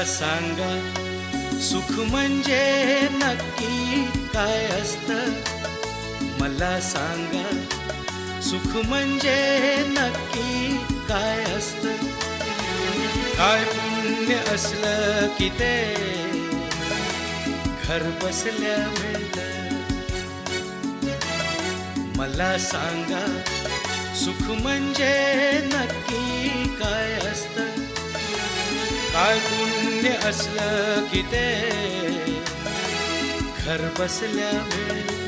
सांगा सुख म्हणजे नक्की काय असतं. मला सांगा सुख म्हणजे नक्की काय असतं. काय पुण्य असलं की ते घर बसल्या मिळतं. मला सांगा सुख म्हणजे नक्की काय असतं. काय पुण्य असलं की ते घर बसल्या मिळतं.